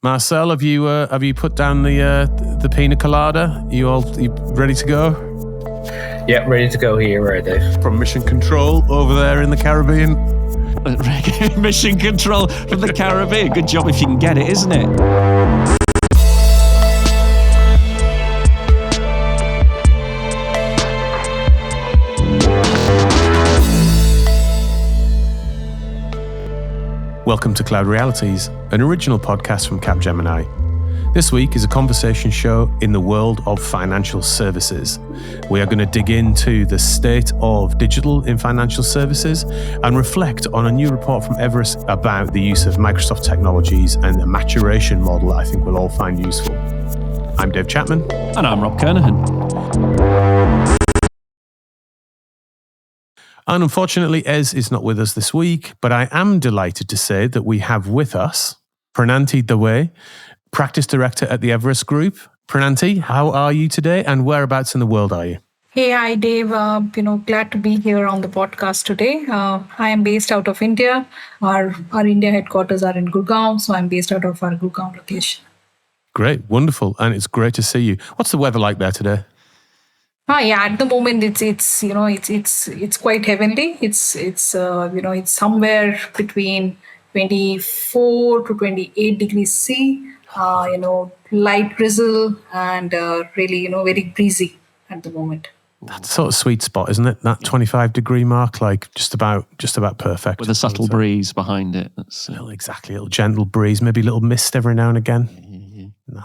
Marcel, have you put down the pina colada? You ready to go? Yeah, ready to go here, right, Dave? From Mission Control over there in the Caribbean. Mission Control from the Caribbean. Good job if you can get it, isn't it? Welcome to Cloud Realities, an original podcast from Capgemini. This week is a conversation show in the world of financial services. We are going to dig into the state of digital in financial services and reflect on a new report from Everest about the use of Microsoft technologies and a maturation model that I think we'll all find useful. I'm Dave Chapman. And I'm Rob Kernahan. And unfortunately, Ez is not with us this week, but I am delighted to say that we have with us Pranati Dave, Practice Director at the Everest Group. Pranati, how are you today and whereabouts in the world are you? Hey, hi Dave. Glad to be here on the podcast today. I am based out of India. Our India headquarters are in Gurgaon, so I'm based out of our Gurgaon location. Great, wonderful, and it's great to see you. What's the weather like there today? At the moment it's quite heavenly. It's somewhere between 24 to 28 degrees C. Light drizzle and really, very breezy at the moment. That's sort of sweet spot, isn't it? That 25 degree mark, like just about perfect. With a subtle breeze behind it. That's exactly, a little gentle breeze, maybe a little mist every now and again. Mm-hmm.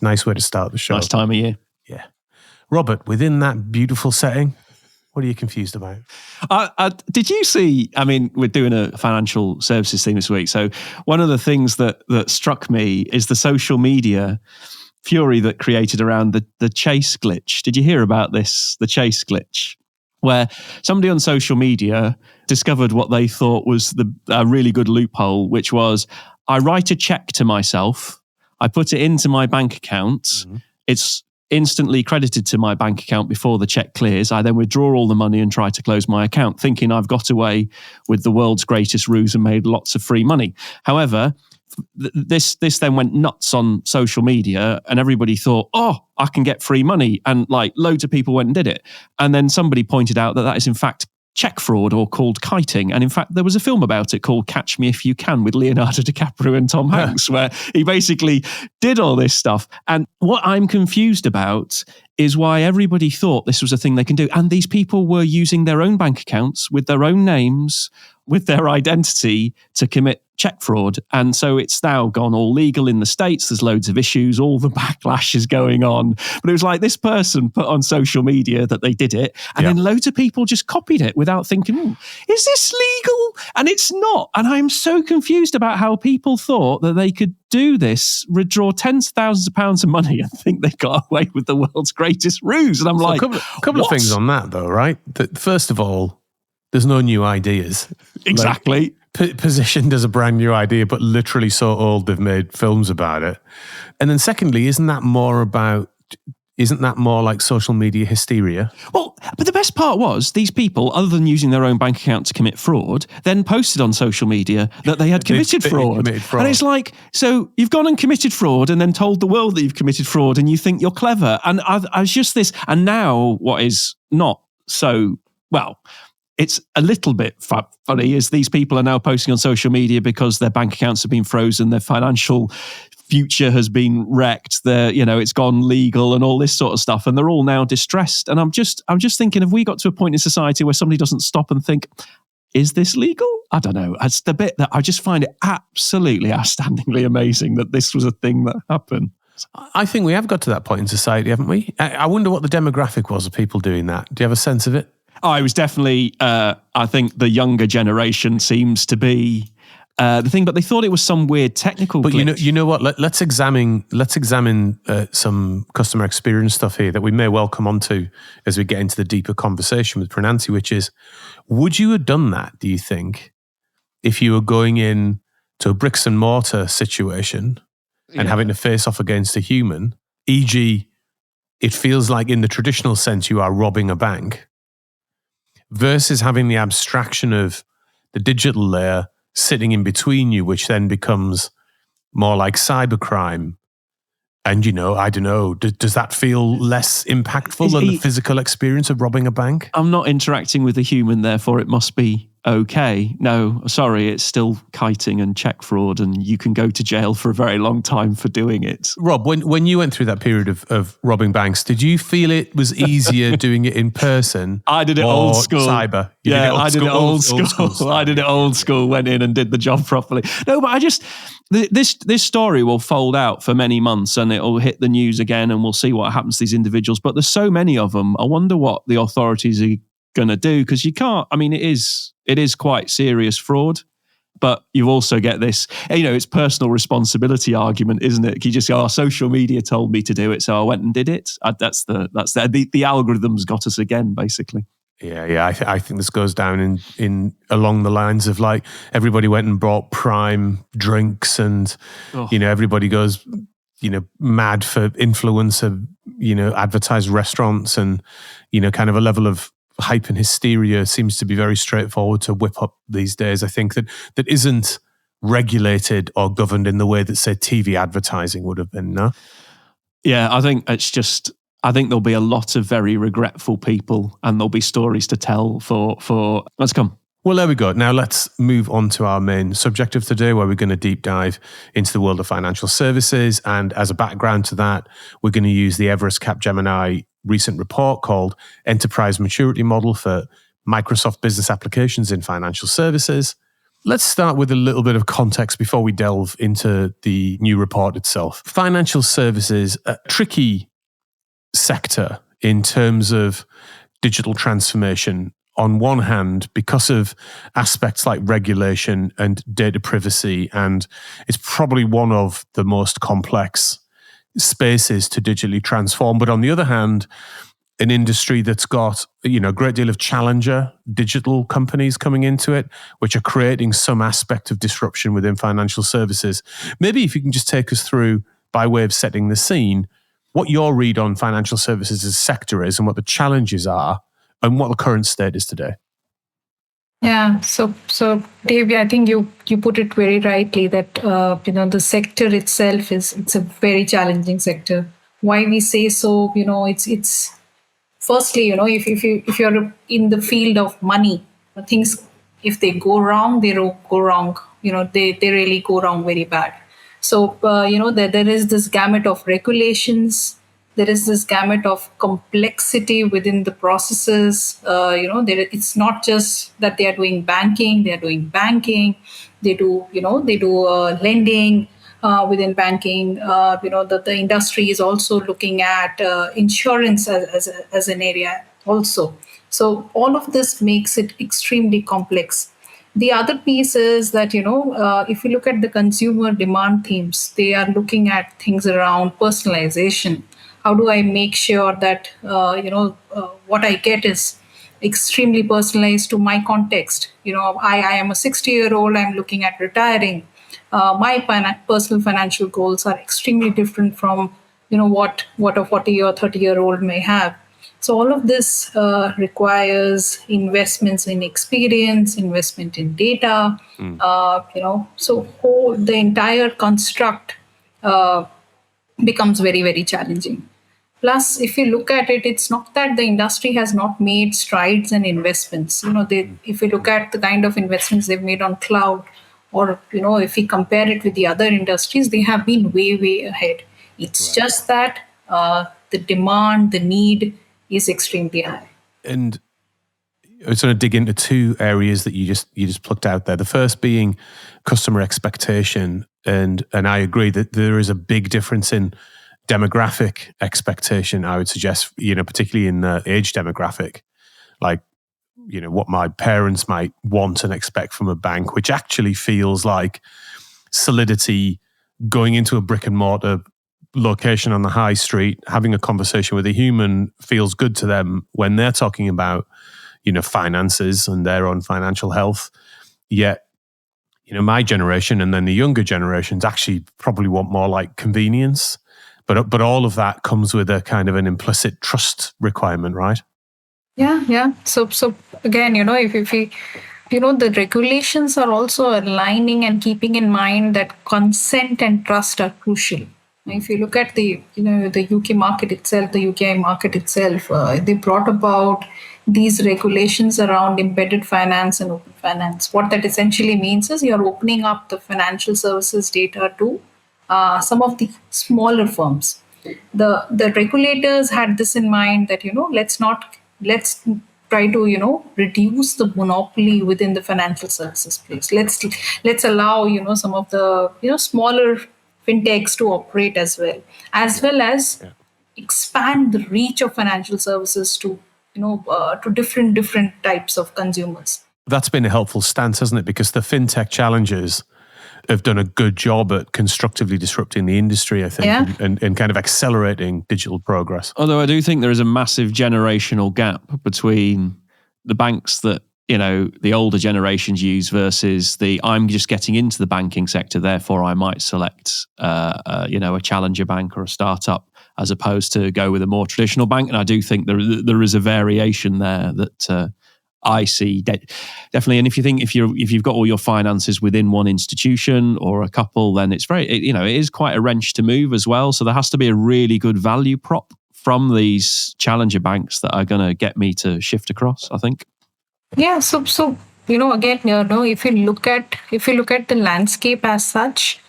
Nice way to start the show. Nice time of year. Yeah. Robert, within that beautiful setting, what are you confused about? Did you see, we're doing a financial services thing this week. So one of the things that struck me is the social media fury that created around the chase glitch. Did you hear about this, the chase glitch? Where somebody on social media discovered what they thought was a really good loophole, which was, I write a check to myself, I put it into my bank account, mm-hmm. It's instantly credited to my bank account before the check clears. I then withdraw all the money and try to close my account, thinking I've got away with the world's greatest ruse and made lots of free money. However, this then went nuts on social media and everybody thought, I can get free money. And loads of people went and did it. And then somebody pointed out that is in fact check fraud, or called kiting. And in fact, there was a film about it called Catch Me If You Can with Leonardo DiCaprio and Tom Hanks, where he basically did all this stuff. And what I'm confused about is why everybody thought this was a thing they can do. And these people were using their own bank accounts with their own names, with their identity to commit check fraud. And so it's now gone all legal in the States. There's loads of issues. All the backlash is going on. But it was like this person put on social media that they did it. And then loads of people just copied it without thinking, is this legal? And it's not. And I'm so confused about how people thought that they could do this, withdraw tens of thousands of pounds of money and think they got away with the world's greatest ruse. And I'm a couple of things on that though, right? First of all, there's no new ideas. Exactly. Positioned as a brand new idea, but literally so old they've made films about it. And then secondly, isn't that more like social media hysteria? Well, but the best part was these people, other than using their own bank account to commit fraud, then posted on social media that they had committed fraud. And it's like, so you've gone and committed fraud and then told the world that you've committed fraud and you think you're clever. And I was just this. And now what is not so, it's a little bit funny is these people are now posting on social media because their bank accounts have been frozen, their financial future has been wrecked, it's gone legal and all this sort of stuff, and they're all now distressed. And I'm just thinking, have we got to a point in society where somebody doesn't stop and think, is this legal? I don't know. It's the bit that I just find it absolutely outstandingly amazing that this was a thing that happened. I think we have got to that point in society, haven't we? I wonder what the demographic was of people doing that. Do you have a sense of it? It was definitely, I think the younger generation seems to be the thing, but they thought it was some weird technical glitch. But you know what? Let's examine some customer experience stuff here that we may well come onto as we get into the deeper conversation with Pranati, which is, would you have done that, do you think, if you were going in to a bricks and mortar situation and having to face off against a human, e.g., it feels like in the traditional sense you are robbing a bank, versus having the abstraction of the digital layer sitting in between you, which then becomes more like cybercrime. And, I don't know, does that feel less impactful than the physical experience of robbing a bank? I'm not interacting with a human, therefore it must be okay. No, sorry, it's still kiting and check fraud, and you can go to jail for a very long time for doing it. Rob, when you went through that period of robbing banks, did you feel it was easier doing it in person? I did it or old school. Cyber? I did it old school. I did it old school, went in and did the job properly. No, but this story will fold out for many months and it'll hit the news again and we'll see what happens to these individuals. But there's so many of them. I wonder what the authorities are going to do, because you can't, it is quite serious fraud, but you also get this, it's personal responsibility argument, isn't it? You just go, social media told me to do it, so I went and did it. That's the algorithms got us again, basically. Yeah. I think this goes down in along the lines of like everybody went and bought prime drinks, and everybody goes mad for influencer advertised restaurants, and kind of a level of hype and hysteria seems to be very straightforward to whip up these days. I think that isn't regulated or governed in the way that, say, TV advertising would have been. No? Yeah, I think there'll be a lot of very regretful people, and there'll be stories to tell for let's come. Well, there we go. Now let's move on to our main subject of today, where we're going to deep dive into the world of financial services. And as a background to that, we're going to use the Everest Capgemini recent report called Enterprise Maturity Model for Microsoft Business Applications in Financial Services. Let's start with a little bit of context before we delve into the new report itself. Financial services, a tricky sector in terms of digital transformation. On one hand, because of aspects like regulation and data privacy, and it's probably one of the most complex spaces to digitally transform. But on the other hand, an industry that's got a great deal of challenger digital companies coming into it, which are creating some aspect of disruption within financial services. Maybe if you can just take us through, by way of setting the scene, what your read on financial services as a sector is and what the challenges are and what the current state is today. Yeah, so Dave, I think you put it very rightly that the sector itself it's a very challenging sector. Why we say so? It's firstly, if you're in the field of money, things, if they go wrong, they go wrong. They really go wrong very bad. So there is this gamut of regulations. There is this gamut of complexity within the processes. It's not just that they are doing banking. They are doing banking. They do lending within banking. The industry is also looking at insurance as an area also. So all of this makes it extremely complex. The other piece is that, if you look at the consumer demand themes, they are looking at things around personalization. How do I make sure that, what I get is extremely personalized to my context? I am a 60-year-old, I'm looking at retiring. My personal financial goals are extremely different from, what a 40 or 30-year-old may have. So all of this requires investments in experience, investment in data, so the entire construct becomes very, very challenging. Plus, if you look at it, it's not that the industry has not made strides and investments. If you look at the kind of investments they've made on cloud, or if we compare it with the other industries, they have been way, way ahead. It's just that the demand, the need is extremely high. And I was going to dig into two areas that you just plucked out there. The first being customer expectation, and I agree that there is a big difference in demographic expectation. I would suggest, particularly in the age demographic, like what my parents might want and expect from a bank, which actually feels like solidity, going into a brick and mortar location on the high street, having a conversation with a human feels good to them when they're talking about, finances and their own financial health. Yet, my generation and then the younger generations actually probably want more like convenience. But all of that comes with a kind of an implicit trust requirement, right? Yeah. So again, if we the regulations are also aligning and keeping in mind that consent and trust are crucial. If you look at the UK market itself, the UKI market itself, they brought about these regulations around embedded finance and open finance. What that essentially means is you're opening up the financial services data to some of the smaller firms. The regulators had this in mind that let's try to reduce the monopoly within the financial services place. Let's allow some of the smaller fintechs to operate as well as expand the reach of financial services to to different types of consumers. That's been a helpful stance, hasn't it? Because the fintech challengers have done a good job at constructively disrupting the industry, I think, Yeah. and kind of accelerating digital progress. Although I do think there is a massive generational gap between the banks that, the older generations use versus I'm just getting into the banking sector, therefore I might select, a challenger bank or a startup as opposed to go with a more traditional bank. And I do think there is a variation there that I see definitely. And if you've got all your finances within one institution or a couple, then it's it is quite a wrench to move as well. So there has to be a really good value prop from these challenger banks that are going to get me to shift across, I think. Yeah. So again, if you look at the landscape as such,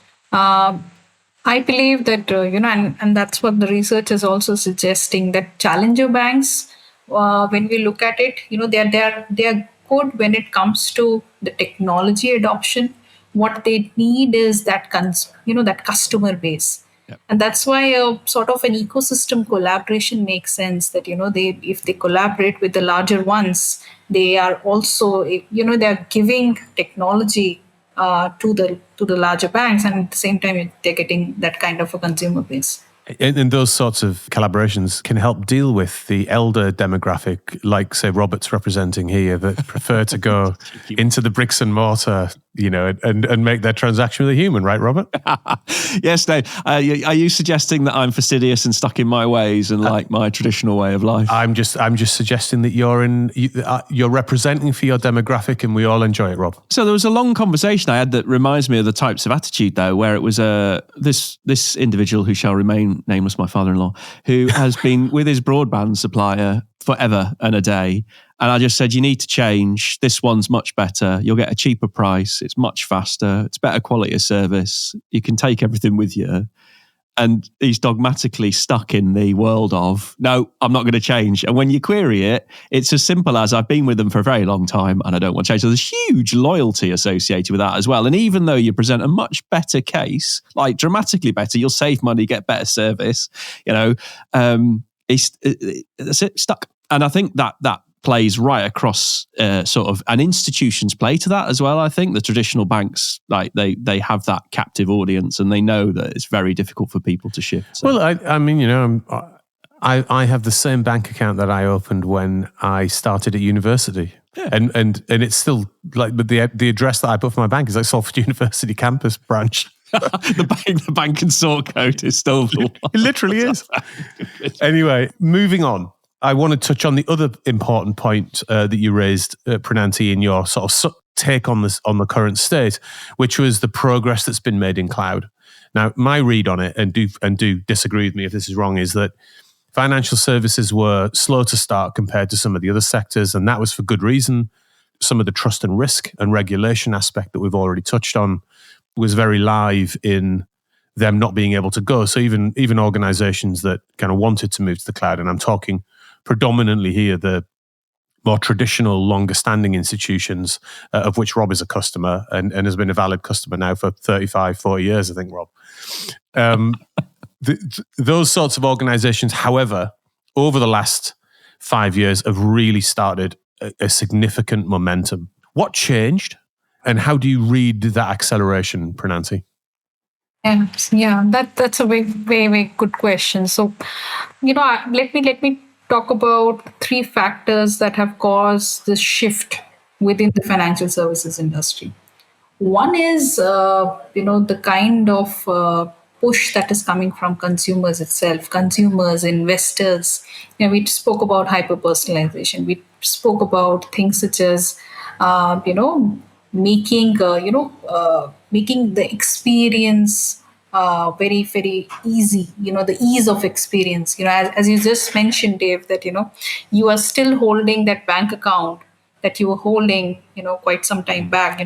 I believe that and that's what the research is also suggesting, that challenger banks, when we look at it, they are good when it comes to the technology adoption. What they need is that that customer base. Yep. And that's why a sort of an ecosystem collaboration makes sense, that if they collaborate with the larger ones, they are also they are giving technology to the larger banks, and at the same time they're getting that kind of a consumer base. And those sorts of collaborations can help deal with the elder demographic, like, say, Robert's representing here, that prefer to go into the bricks and mortar, and make their transaction with a human, right, Robert? Yes, Dave. Are you suggesting that I'm fastidious and stuck in my ways and like my traditional way of life? I'm just suggesting that you're representing for your demographic, and we all enjoy it, Rob. So there was a long conversation I had that reminds me of the types of attitude, though, where it was this individual who shall remain nameless, my father-in-law, who has been with his broadband supplier forever and a day. And I just said, you need to change. This one's much better. You'll get a cheaper price. It's much faster. It's better quality of service. You can take everything with you. And he's dogmatically stuck in the world of, no, I'm not going to change. And when you query it, it's as simple as, I've been with them for a very long time and I don't want to change. So there's huge loyalty associated with that as well. And even though you present a much better case, like dramatically better, you'll save money, get better service, he's stuck. And I think that plays right across sort of, and institutions play to that as well. I think the traditional banks, like they have that captive audience and they know that it's very difficult for people to shift. So. Well, I mean, I have the same bank account that I opened when I started at university. Yeah. And it's still like, but the address that I put for my bank is like Salford University campus branch. the bank and sort code is still the one. It literally is. Anyway, moving on. I want to touch on the other important point that you raised, Pranati, in your sort of take on this, on the current state, which was the progress that's been made in cloud. Now, my read on it, and do disagree with me if this is wrong, is that financial services were slow to start compared to some of the other sectors, and that was for good reason. Some of the trust and risk and regulation aspect that we've already touched on was very live in them not being able to go. So even organizations that kind of wanted to move to the cloud, and I'm talking predominantly here the more traditional, longer-standing institutions, of which Rob is a customer and has been a valid customer now for 35, 40 years, I think, Rob. Those sorts of organizations, however, over the last 5 years have really started a significant momentum. What changed, and how do you read that acceleration, Pranati? Yeah, that's a very, very, very good question. So, let me talk about three factors that have caused this shift within the financial services industry. One is, the kind of push that is coming from consumers itself, consumers, investors. We spoke about hyper-personalization. We spoke about things such as making the experience very, very easy, the ease of experience, as you just mentioned, Dave, that, you are still holding that bank account that you were holding, quite some time back,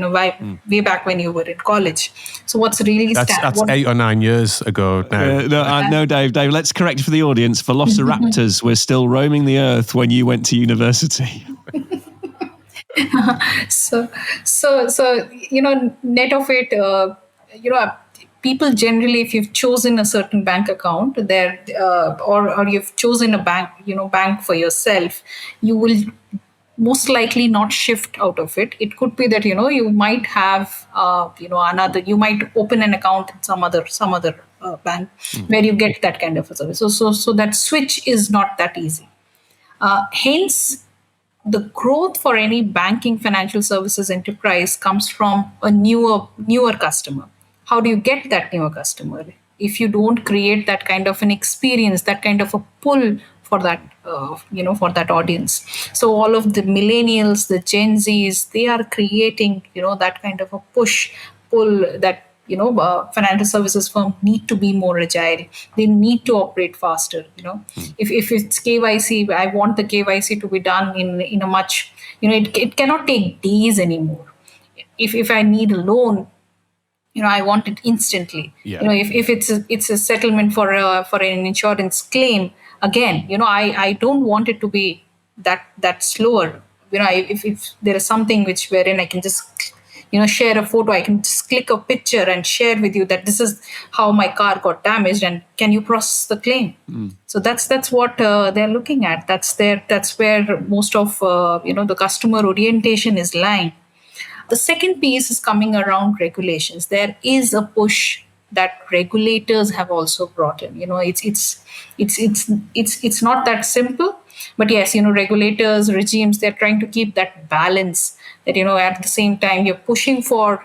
way back when you were in college. So what's really That's 8 or 9 years ago now. No, Dave, let's correct for the audience. Velociraptors were still roaming the earth when you went to university. so net of it, people generally, if you've chosen a certain bank account there, or you've chosen a bank for yourself, you will most likely not shift out of it. It could be that you might have you might open an account in some other bank where you get that kind of a service. So that switch is not that easy. Hence, the growth for any banking financial services enterprise comes from a newer customer. How do you get that newer customer if you don't create that kind of an experience, that kind of a pull for that for that audience? So all of the millennials, the Gen Zs, they are creating that kind of a pull that financial services firms need to be more agile. They need to operate faster. If it's KYC, I want the KYC to be done in a much, it cannot take days anymore. If I need a loan, I want it instantly. Yeah. If it's a settlement for an insurance claim, again, I don't want it to be that slower. If there is something wherein I can just share a photo, I can just click a picture and share with you that this is how my car got damaged, and can you process the claim? So that's what they're looking at. That's where most of the customer orientation is lying. The second piece is coming around regulations. There is a push that regulators have also brought in. It's not that simple, but yes, regulators, regimes, they're trying to keep that balance. That at the same time you're pushing for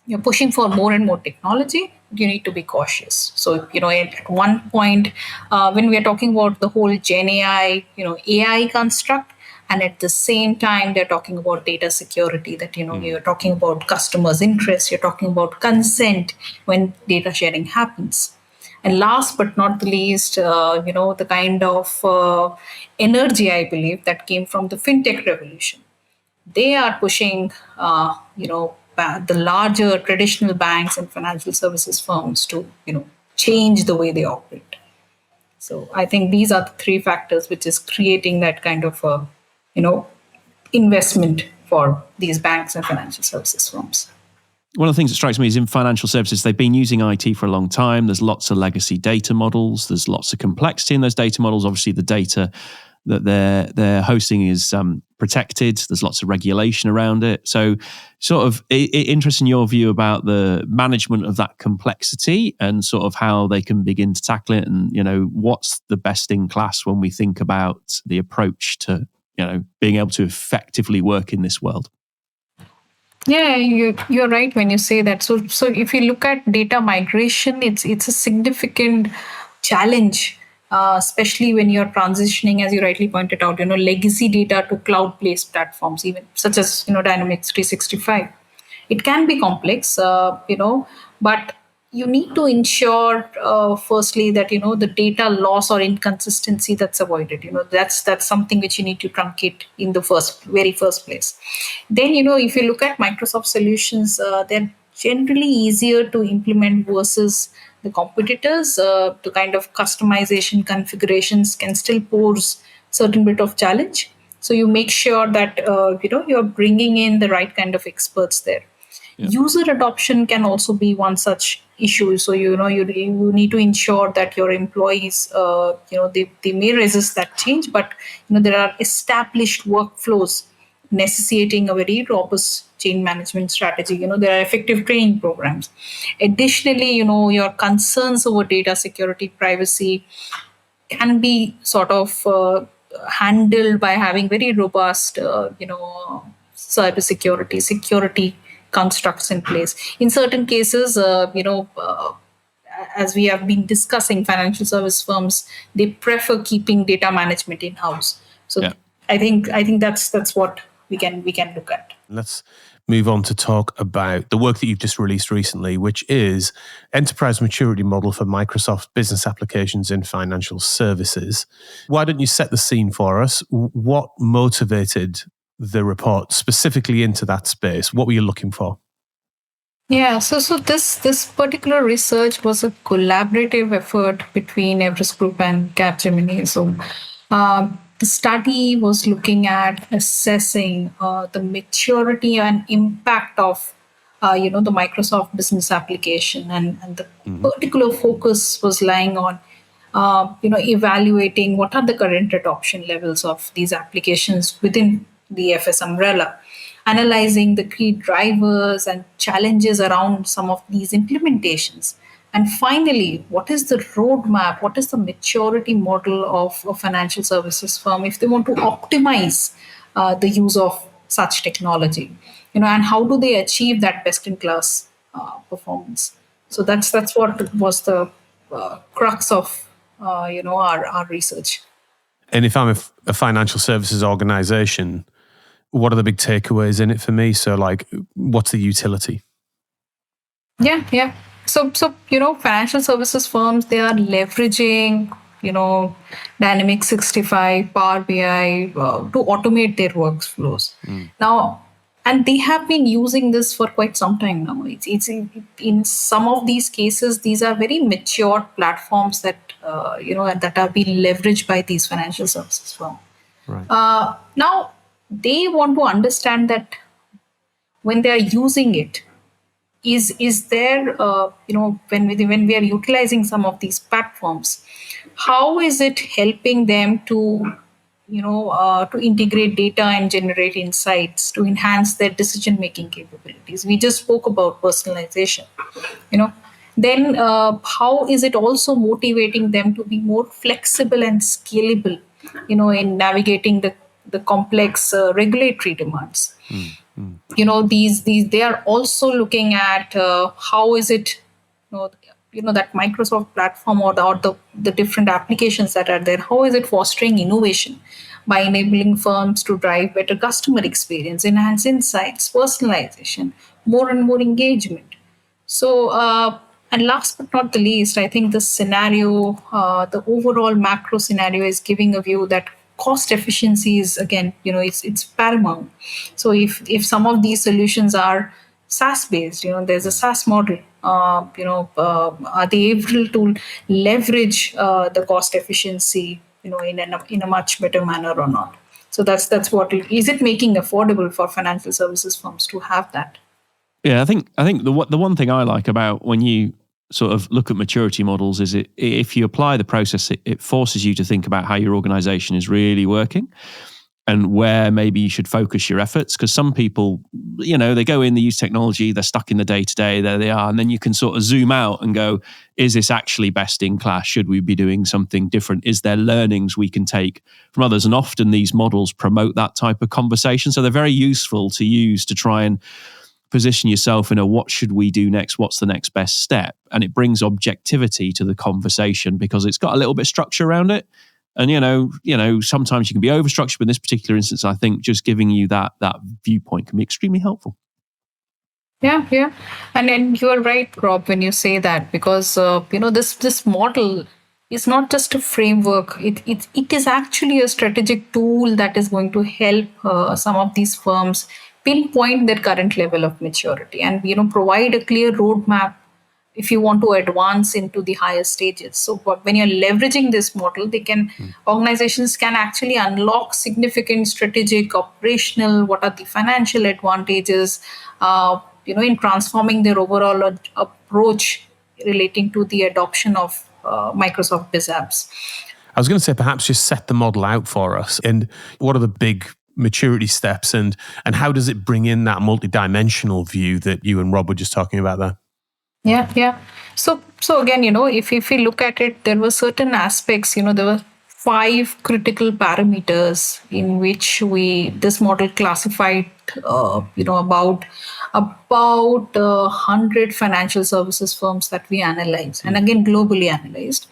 more and more technology. You need to be cautious. So at one point, when we are talking about the whole Gen AI, AI construct, and at the same time they're talking about data security, that you're talking about customers' interest, you're talking about consent when data sharing happens. And last but not the least, the kind of energy, I believe, that came from the fintech revolution. They are pushing the larger traditional banks and financial services firms to change the way they operate. So I think these are the three factors which is creating that kind of investment for these banks and financial services firms. One of the things that strikes me is in financial services, they've been using IT for a long time. There's lots of legacy data models. There's lots of complexity in those data models. Obviously, the data that they're hosting is protected. There's lots of regulation around it. So sort of interested in your view about the management of that complexity and sort of how they can begin to tackle it, and what's the best in class when we think about the approach to being able to effectively work in this world. Yeah, you're right when you say that. So if you look at data migration, it's a significant challenge, especially when you're transitioning, as you rightly pointed out, legacy data to cloud-based platforms, even such as Dynamics 365. It can be complex, but you need to ensure, firstly, that the data loss or inconsistency that's avoided. That's something which you need to truncate in the very first place. Then if you look at Microsoft solutions, they're generally easier to implement versus the competitors. The kind of customization configurations can still pose certain bit of challenge. So you make sure that you're bringing in the right kind of experts there. User adoption can also be one such issue. So you need to ensure that your employees they may resist that change, but there are established workflows necessitating a very robust change management strategy. There are effective training programs. Additionally, your concerns over data security, privacy can be sort of handled by having very robust cybersecurity security constructs in place. In certain cases, as we have been discussing, financial service firms, they prefer keeping data management in house. So I think that's what we can look at. Let's move on to talk about the work that you've just released recently, which is Enterprise Maturity Model for Microsoft Business Applications in Financial Services. Why don't you set the scene for us? What motivated the report specifically into that space? What were you looking for? Yeah, so this particular research was a collaborative effort between Everest Group and Capgemini. So the study was looking at assessing the maturity and impact of the Microsoft business application, and the particular focus was lying on evaluating what are the current adoption levels of these applications within the FS umbrella, analyzing the key drivers and challenges around some of these implementations. And finally, what is the roadmap? What is the maturity model of a financial services firm if they want to optimize the use of such technology? And how do they achieve that best-in-class performance? So that's what was the crux of our research. And if I'm a financial services organization, what are the big takeaways in it for me? So, like, what's the utility? Yeah. So financial services firms, they are leveraging Dynamics 65, Power BI to automate their workflows. Now, and they have been using this for quite some time now. It's in some of these cases, these are very mature platforms that that are being leveraged by these financial services firms. Right. Now, they want to understand that when they are using it, is there when we are utilizing some of these platforms, how is it helping them to to integrate data and generate insights to enhance their decision making capabilities? We just spoke about personalization. Then how is it also motivating them to be more flexible and scalable in navigating the complex regulatory demands? These they are also looking at how is it that Microsoft platform or the different applications that are there, how is it fostering innovation by enabling firms to drive better customer experience, enhance insights, personalization, more and more engagement. So and last but not the least, I think the scenario, the overall macro scenario is giving a view that cost efficiency is, again, it's paramount. So if some of these solutions are SaaS based, there's a SaaS model, are they able to leverage the cost efficiency in a much better manner or not? So that's what is it making affordable for financial services firms to have that? Yeah, I think the one thing I like about when you sort of look at maturity models is if you apply the process, it forces you to think about how your organization is really working and where maybe you should focus your efforts. Because some people, they go in, they use technology, they're stuck in the day-to-day, there they are. And then you can sort of zoom out and go, is this actually best in class? Should we be doing something different? Is there learnings we can take from others? And often these models promote that type of conversation. So they're very useful to use to try and position yourself in a what should we do next? What's the next best step? And it brings objectivity to the conversation because it's got a little bit of structure around it. And sometimes you can be overstructured, but in this particular instance, I think just giving you that viewpoint can be extremely helpful. Yeah, and you are right, Rob, when you say that, because this model is not just a framework. It is actually a strategic tool that is going to help some of these firms pinpoint their current level of maturity and provide a clear roadmap if you want to advance into the higher stages. So when you're leveraging this model, organizations can actually unlock significant strategic, operational, what are the financial advantages, in transforming their overall approach relating to the adoption of Microsoft Biz Apps. I was going to say, perhaps just set the model out for us. And what are the big maturity steps, and how does it bring in that multidimensional view that you and Rob were just talking about there? Yeah. So again, if we look at it, there were certain aspects. There were 5 critical parameters in which this model classified, about 100 financial services firms that we analyzed, and again globally analyzed.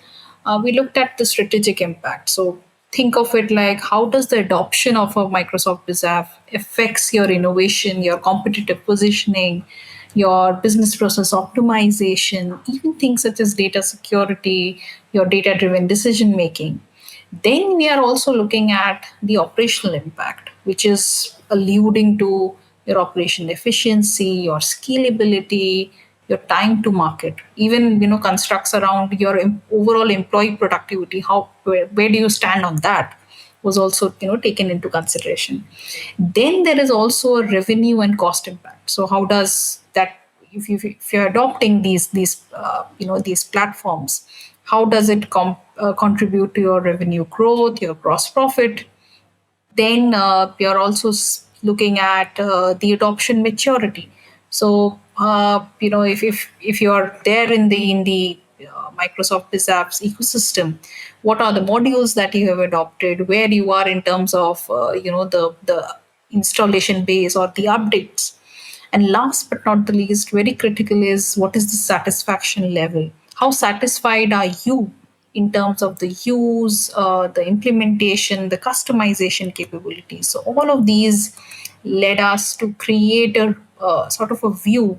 We looked at the strategic impact. So think of it like, how does the adoption of a Microsoft BizApp affects your innovation, your competitive positioning, your business process optimization, even things such as data security, your data-driven decision making. Then we are also looking at the operational impact, which is alluding to your operation efficiency, your scalability, your time to market, even constructs around your overall employee productivity. Where do you stand on that? Was also taken into consideration. Then there is also a revenue and cost impact. So how does that, if you're adopting these platforms, how does it contribute to your revenue growth, your gross profit? Then we are also looking at the adoption maturity. So if you are there in the Microsoft BizApps ecosystem, what are the modules that you have adopted? Where you are in terms of the installation base or the updates? And last but not the least, very critical is, what is the satisfaction level? How satisfied are you in terms of the use, the implementation, the customization capabilities? So all of these led us to create a sort of a view,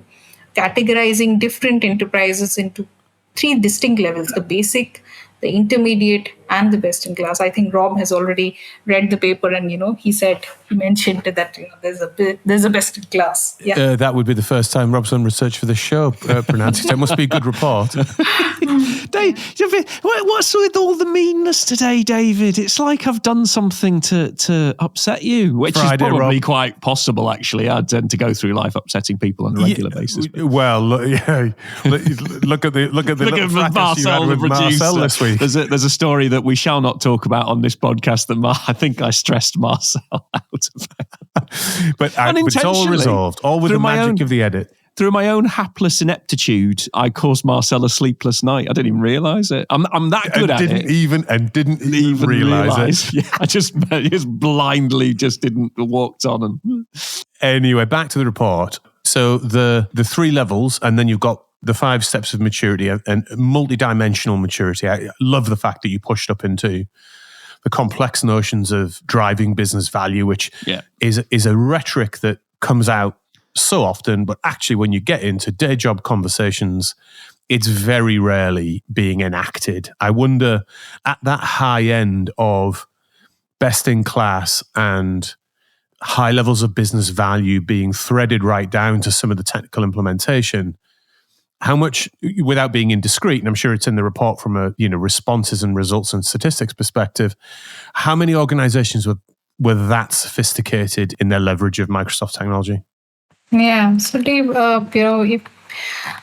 categorizing different enterprises into three distinct levels: the basic, the intermediate, and the best in class. I think Rob has already read the paper, and he mentioned that there's a best in class. Yeah, That would be the first time Rob's done research for the show, Pranati. So it must be a good report. What's with all the meanness today, David? It's like I've done something to upset you, which Friday, is probably Rob. quite possible, actually. I tend to go through life upsetting people on a regular basis. Well, look at the Look little at fracas you had Marcel, the with Marcel producer. this week. There's a story that we shall not talk about on this podcast that I think I stressed Marcel out of. But it's all Unintentionally, resolved, all with through the my magic own- of the edit. Through my own hapless ineptitude, I caused Marcel a sleepless night. I didn't even realise it. I'm that good at Didn't it. Even realise it. Yeah, I just blindly just didn't walked on and. Anyway, back to the report. So the three levels, and then you've got the 5 steps of maturity and multi-dimensional maturity. I love the fact that you pushed up into the complex notions of driving business value, which is a rhetoric that comes out so often, but actually when you get into day job conversations, it's very rarely being enacted. I wonder, at that high end of best in class and high levels of business value being threaded right down to some of the technical implementation, how much, without being indiscreet, and I'm sure it's in the report from a responses and results and statistics perspective, how many organizations were that sophisticated in their leverage of Microsoft technology? Yeah. So Dave, if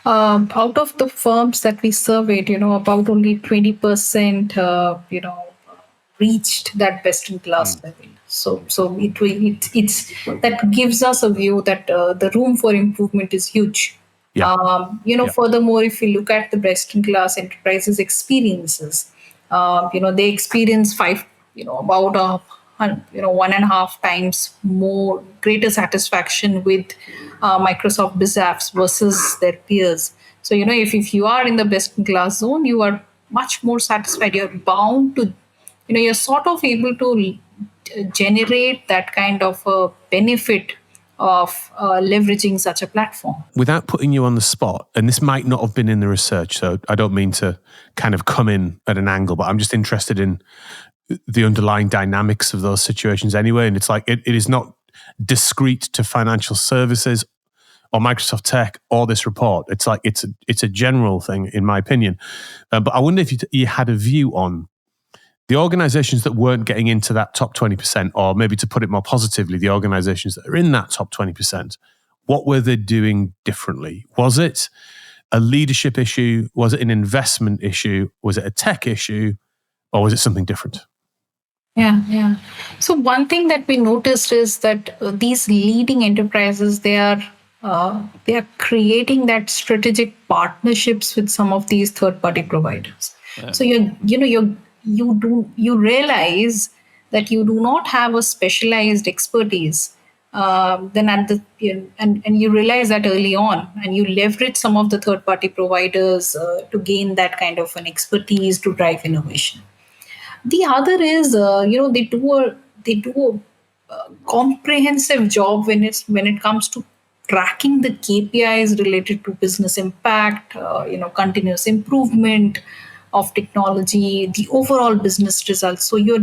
out of the firms that we surveyed, about only 20%, reached that best in class level. So it's that gives us a view that the room for improvement is huge. Furthermore, if you look at the best in class enterprises experiences, they experience about 1.5 times more greater satisfaction with Microsoft BizApps versus their peers. So if you are in the best in class zone, you are much more satisfied. You're bound to, you're sort of able to generate that kind of a benefit of leveraging such a platform. Without putting you on the spot, and this might not have been in the research, so I don't mean to kind of come in at an angle, but I'm just interested in the underlying dynamics of those situations anyway. And it's like, it is not discrete to financial services or Microsoft Tech or this report. It's like, it's a general thing, in my opinion. But I wonder if you had a view on the organizations that weren't getting into that top 20%, or maybe to put it more positively, the organizations that are in that top 20%, what were they doing differently? Was it a leadership issue? Was it an investment issue? Was it a tech issue? Or was it something different? Yeah. So one thing that we noticed is that these leading enterprises, they are creating that strategic partnerships with some of these third-party providers. Yeah. So you realize that you do not have a specialized expertise. Then and you realize that early on, and you leverage some of the third-party providers to gain that kind of an expertise to drive innovation. The other is, they do a comprehensive job when it comes to tracking the KPIs related to business impact, continuous improvement of technology, the overall business results. So you're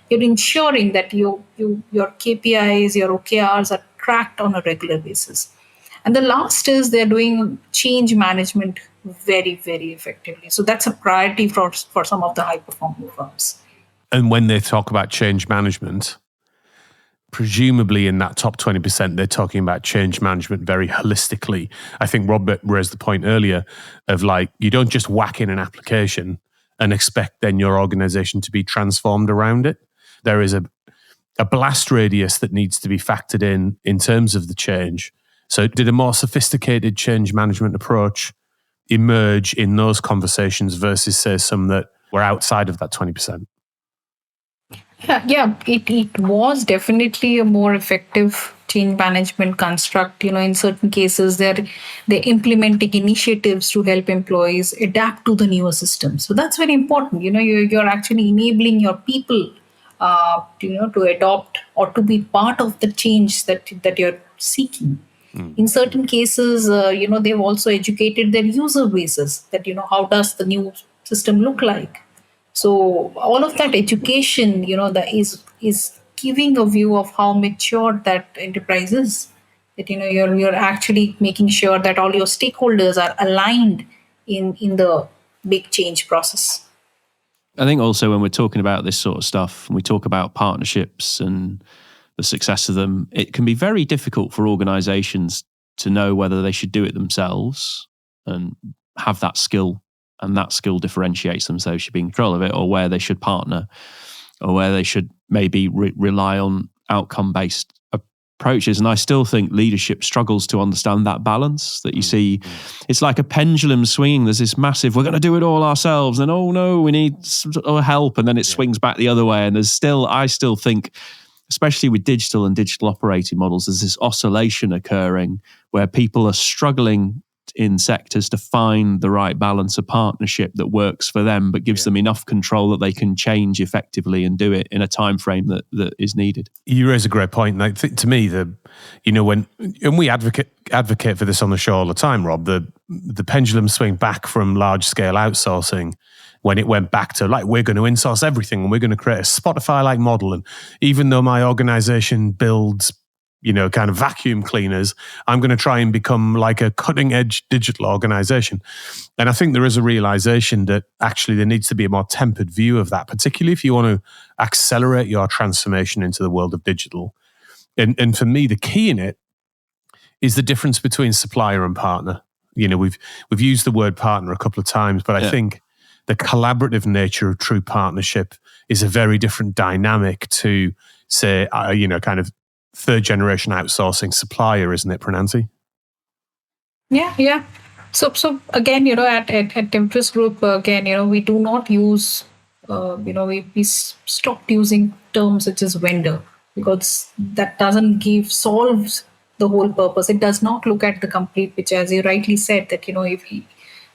ensuring that your KPIs, your OKRs are tracked on a regular basis. And the last is they're doing change management very, very effectively. So that's a priority for some of the high performing firms. And when they talk about change management, presumably in that top 20%, they're talking about change management very holistically. I think Robert raised the point earlier of like, you don't just whack in an application and expect then your organization to be transformed around it. There is a blast radius that needs to be factored in terms of the change. So did a more sophisticated change management approach emerge in those conversations versus, say, some that were outside of that 20%? Yeah, it was definitely a more effective change management construct. In certain cases, they're implementing initiatives to help employees adapt to the newer system. So that's very important. You're actually enabling your people, to adopt or to be part of the change that you're seeking. In certain cases, they've also educated their user bases that how does the new system look like. So all of that education, that is giving a view of how mature that enterprise is. That you're actually making sure that all your stakeholders are aligned in the big change process. I think also when we're talking about this sort of stuff, and we talk about partnerships and the success of them, it can be very difficult for organizations to know whether they should do it themselves and have that skill, and that skill differentiates them, so they should be in control of it, or where they should partner, or where they should maybe rely on outcome-based approaches. And I still think leadership struggles to understand that balance, that you see, it's like a pendulum swinging. There's this massive, we're going to do it all ourselves, and oh no, we need help, and then it swings back the other way. And I still think, especially with digital and digital operating models, there's this oscillation occurring where people are struggling in sectors to find the right balance of partnership that works for them, but gives them enough control that they can change effectively and do it in a time frame that is needed. You raise a great point. I think to me, when we advocate for this on the show all the time, Rob, the pendulum swing back from large scale outsourcing when it went back to like, we're going to insource everything and we're going to create a Spotify-like model. And even though my organization builds kind of vacuum cleaners, I'm going to try and become like a cutting edge digital organization. And I think there is a realization that actually there needs to be a more tempered view of that, particularly if you want to accelerate your transformation into the world of digital. And for me, the key in it is the difference between supplier and partner. We've used the word partner a couple of times, but I think the collaborative nature of true partnership is a very different dynamic to, say, kind of third generation outsourcing supplier, isn't it, Pranati? Yeah. So again, at Everest Group, again, we do not use, we stopped using terms such as vendor, because that doesn't solves the whole purpose. It does not look at the complete picture, as you rightly said, that, if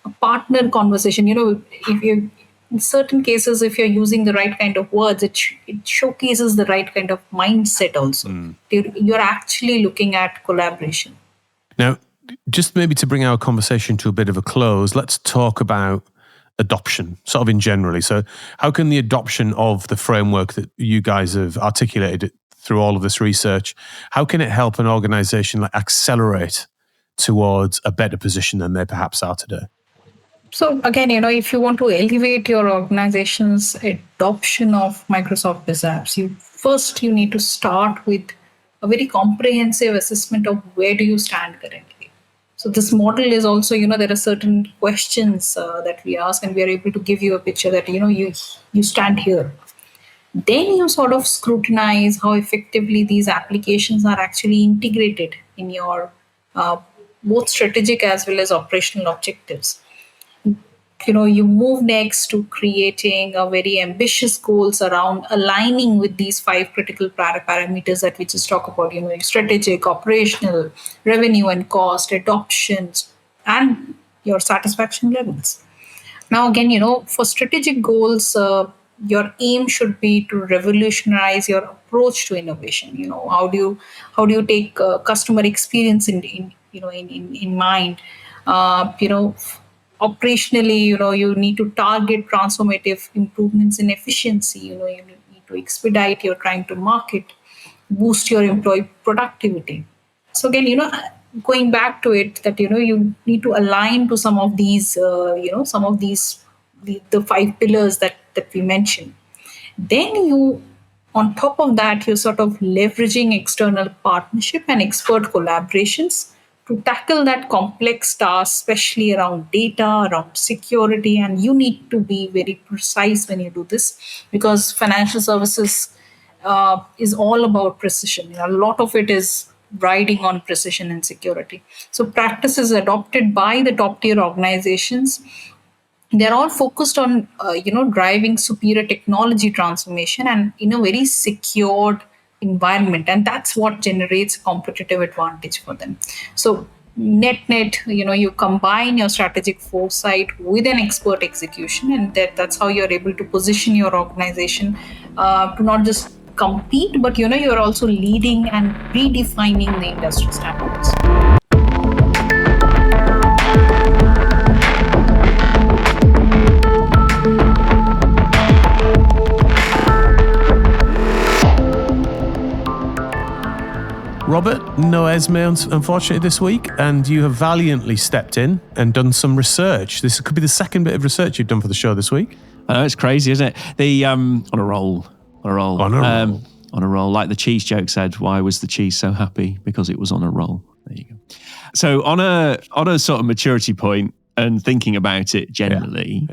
a partner conversation, if you, in certain cases, if you're using the right kind of words, it showcases the right kind of mindset also. You're actually looking at collaboration. Now, just maybe to bring our conversation to a bit of a close, let's talk about adoption, sort of in generally. So how can the adoption of the framework that you guys have articulated through all of this research, how can it help an organization accelerate towards a better position than they perhaps are today? So again, if you want to elevate your organization's adoption of Microsoft Biz Apps, you need to start with a very comprehensive assessment of where do you stand currently. So this model is also, there are certain questions that we ask, and we are able to give you a picture that, you stand here. Then you sort of scrutinize how effectively these applications are actually integrated in your both strategic as well as operational objectives. You move next to creating a very ambitious goals around aligning with these 5 critical parameters that we just talk about, strategic, operational, revenue and cost, adoptions, and your satisfaction levels. Now, again, for strategic goals, your aim should be to revolutionize your approach to innovation. How do you take customer experience in mind? Operationally, you need to target transformative improvements in efficiency. You need to expedite your time to market, boost your employee productivity. So again, going back to it, that you need to align to some of these, the five pillars that we mentioned. Then on top of that, you're sort of leveraging external partnership and expert collaborations to tackle that complex task, especially around data, around security. And you need to be very precise when you do this, because financial services is all about precision. A lot of it is riding on precision and security. So practices adopted by the top tier organizations, they're all focused on driving superior technology transformation and in a very secured environment, and that's what generates competitive advantage for them. So net, you combine your strategic foresight with an expert execution, and that's how you're able to position your organization to not just compete, but you're also leading and redefining the industry standards. Robert, no Esmee, unfortunately, this week, and you have valiantly stepped in and done some research. This could be the second bit of research you've done for the show this week. I know, it's crazy, isn't it? The on a roll. Like the cheese joke said, why was the cheese so happy? Because it was on a roll. There you go. So on a sort of maturity point and thinking about it generally,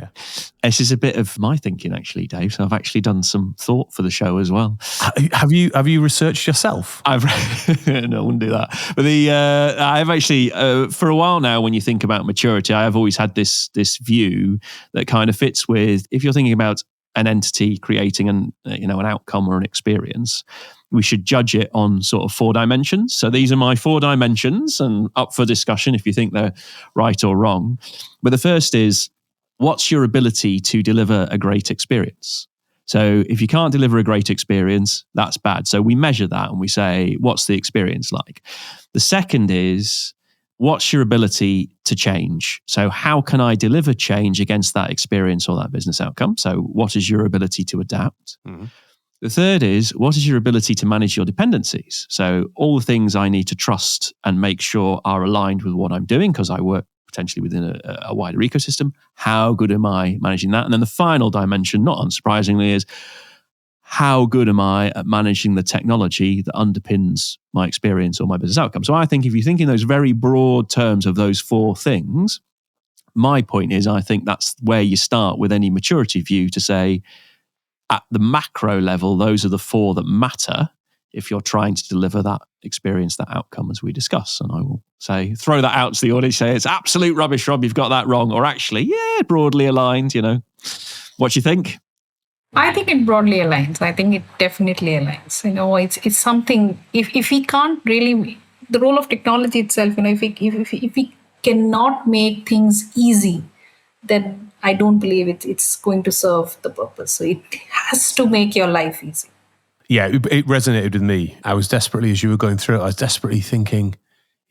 this is a bit of my thinking actually, Dave. So I've actually done some thought for the show as well. Have you researched yourself? No, I wouldn't do that. But I've actually for a while now, when you think about maturity, I have always had this view that kind of fits with, if you're thinking about an entity creating an outcome or an experience, we should judge it on sort of 4 dimensions. So these are my 4 dimensions, and up for discussion if you think they're right or wrong. But the first is, what's your ability to deliver a great experience? So if you can't deliver a great experience, that's bad. So we measure that and we say, what's the experience like? The second is, what's your ability to change? So how can I deliver change against that experience or that business outcome? So what is your ability to adapt? Mm-hmm. The third is, what is your ability to manage your dependencies? So all the things I need to trust and make sure are aligned with what I'm doing, because I work potentially within a wider ecosystem. How good am I managing that? And then the final dimension, not unsurprisingly, is how good am I at managing the technology that underpins my experience or my business outcome? So I think if you think in those very broad terms of those 4 things, my point is, I think that's where you start with any maturity view to say, at the macro level, those are the 4 that matter if you're trying to deliver that experience, that outcome, as we discuss. And I will say, throw that out to the audience, say, it's absolute rubbish, Rob, you've got that wrong. Or actually, broadly aligned, What do you think? I think it broadly aligns. I think it definitely aligns. It's something, if we can't really, the role of technology itself, if we cannot make things easy, then I don't believe it's going to serve the purpose. So it has to make your life easy. Yeah, it resonated with me. I was desperately, as you were going through it, I was desperately thinking,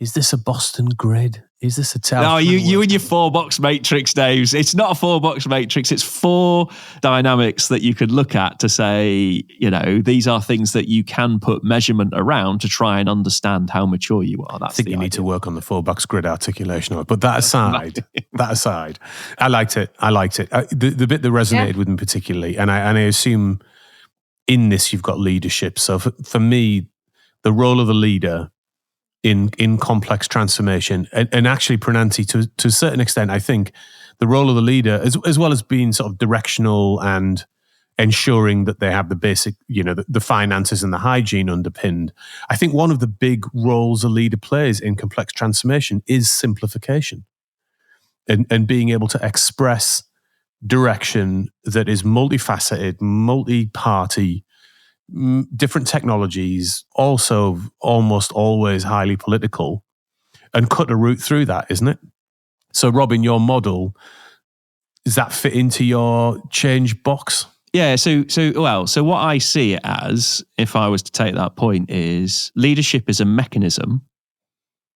is this a Boston grid? Is this a town? No, you and your 4-box matrix, Dave. It's not a 4-box matrix. It's 4 dynamics that you could look at to say, these are things that you can put measurement around to try and understand how mature you are. I think you need to work on the 4-box grid articulation of it. But that aside, I liked it. The bit that resonated with me particularly, and I assume in this you've got leadership. So for me, the role of the leader in complex transformation, and actually, Pranati, to a certain extent, I think the role of the leader, as well as being sort of directional and ensuring that they have the basic, the finances and the hygiene underpinned. I think one of the big roles a leader plays in complex transformation is simplification, and being able to express direction that is multifaceted, multi-party, different technologies, also almost always highly political, and cut a route through that, isn't it? So, Robin, your model, does that fit into your change box? Yeah, so what I see it as, if I was to take that point, is leadership is a mechanism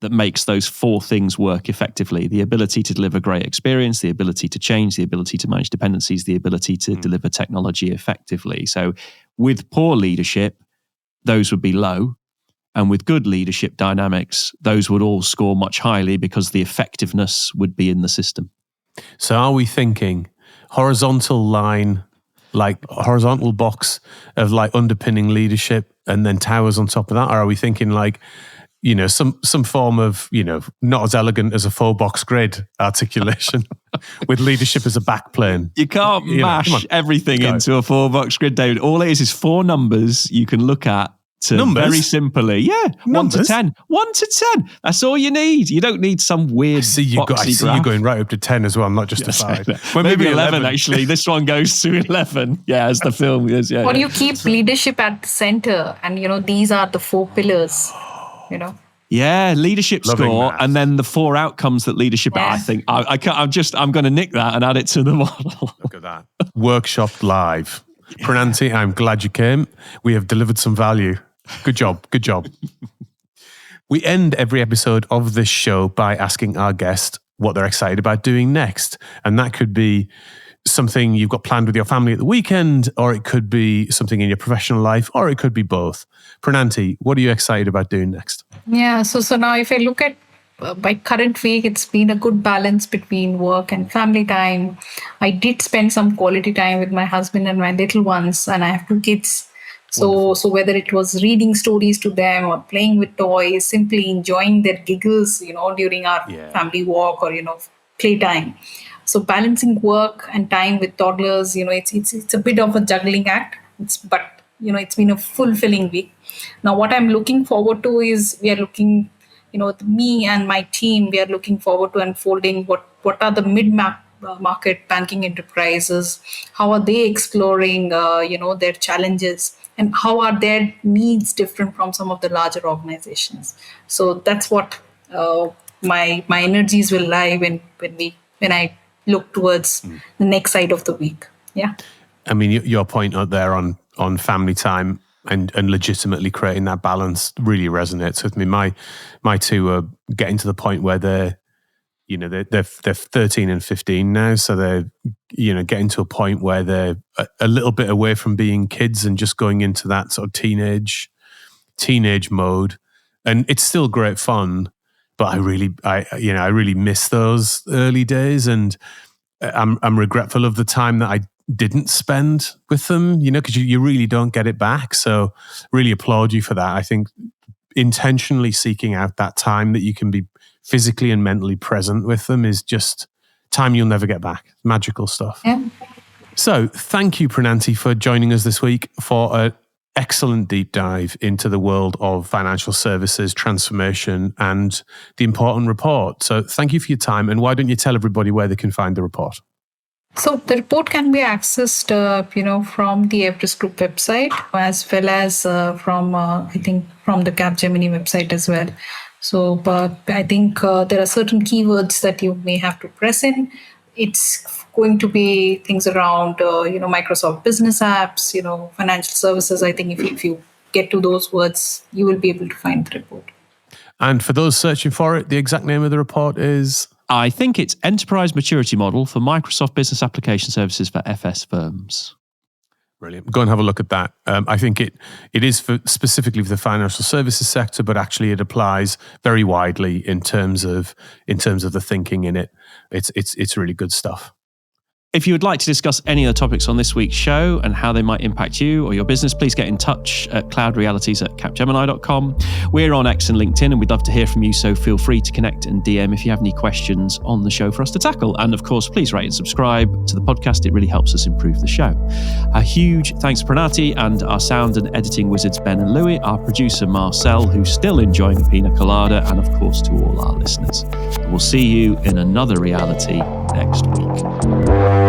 that makes those 4 things work effectively: the ability to deliver great experience, the ability to change, the ability to manage dependencies, the ability to deliver technology effectively. So with poor leadership, those would be low. And with good leadership dynamics, those would all score much highly because the effectiveness would be in the system. So are we thinking horizontal line, like horizontal box of like underpinning leadership and then towers on top of that? Or are we thinking like, some form of, not as elegant as a 4-box grid articulation with leadership as a backplane? You can't mash everything into a 4-box grid, David. All it is 4 numbers you can look at to numbers? Very simply. Numbers? 1 to 10. 1 to 10. That's all you need. You don't need some weird I see you going right up to 10 as well, not just to 5. Well, maybe 11 actually. This one goes to 11. Yeah, as the film is. Yeah. Or you keep leadership at the center, and these are the 4 pillars. Yeah, leadership Loving score, that. and then the 4 outcomes that leadership. Yeah. I think I'm going to nick that and add it to the model. Look at that. Workshop live. Yeah. Pranati, I'm glad you came. We have delivered some value. Good job. Good job. We end every episode of this show by asking our guest what they're excited about doing next. And that could be something you've got planned with your family at the weekend, or it could be something in your professional life, or it could be both. Pranati, what are you excited about doing next? Yeah, so now if I look at my current week, it's been a good balance between work and family time. I did spend some quality time with my husband and my little ones, and I have 2 kids. So whether it was reading stories to them or playing with toys, simply enjoying their giggles, during our family walk or, playtime. So balancing work and time with toddlers, it's a bit of a juggling act. But it's been a fulfilling week. Now, what I'm looking forward to is we are looking, me and my team, we are looking forward to unfolding what are the mid-market banking enterprises, how are they exploring, their challenges, and how are their needs different from some of the larger organizations. So that's what my energies will lie when I look towards the next side of the week. Yeah. I mean, your point out there on family time and legitimately creating that balance really resonates with me. My 2 are getting to the point where they're 13 and 15 now, so they're getting to a point where they're a little bit away from being kids and just going into that sort of teenage mode, and it's still great fun. But I really miss those early days, and I'm regretful of the time that I didn't spend with them, because you really don't get it back. So really applaud you for that. I think intentionally seeking out that time that you can be physically and mentally present with them is just time you'll never get back. Magical stuff. Yeah. So thank you, Pranati, for joining us this week for an excellent deep dive into the world of financial services transformation and the important report. So thank you for your time. And why don't you tell everybody where they can find the report? So the report can be accessed, from the Everest Group website, as well as from the Capgemini website as well. So I think there are certain keywords that you may have to press in. It's going to be things around, Microsoft business apps, financial services. I think if you get to those words, you will be able to find the report. And for those searching for it, the exact name of the report is? I think it's Enterprise Maturity Model for Microsoft Business Application Services for FS Firms. Brilliant. Go and have a look at that. I think it is specifically for the financial services sector, but actually it applies very widely in terms of the thinking in it. It's really good stuff. If you would like to discuss any of the topics on this week's show and how they might impact you or your business, please get in touch at cloudrealities@capgemini.com. We're on X and LinkedIn, and we'd love to hear from you, so feel free to connect and DM if you have any questions on the show for us to tackle. And of course, please rate and subscribe to the podcast. It really helps us improve the show. A huge thanks to Pranati and our sound and editing wizards, Ben and Louis, our producer, Marcel, who's still enjoying a pina colada, and of course to all our listeners. We'll see you in another reality next week.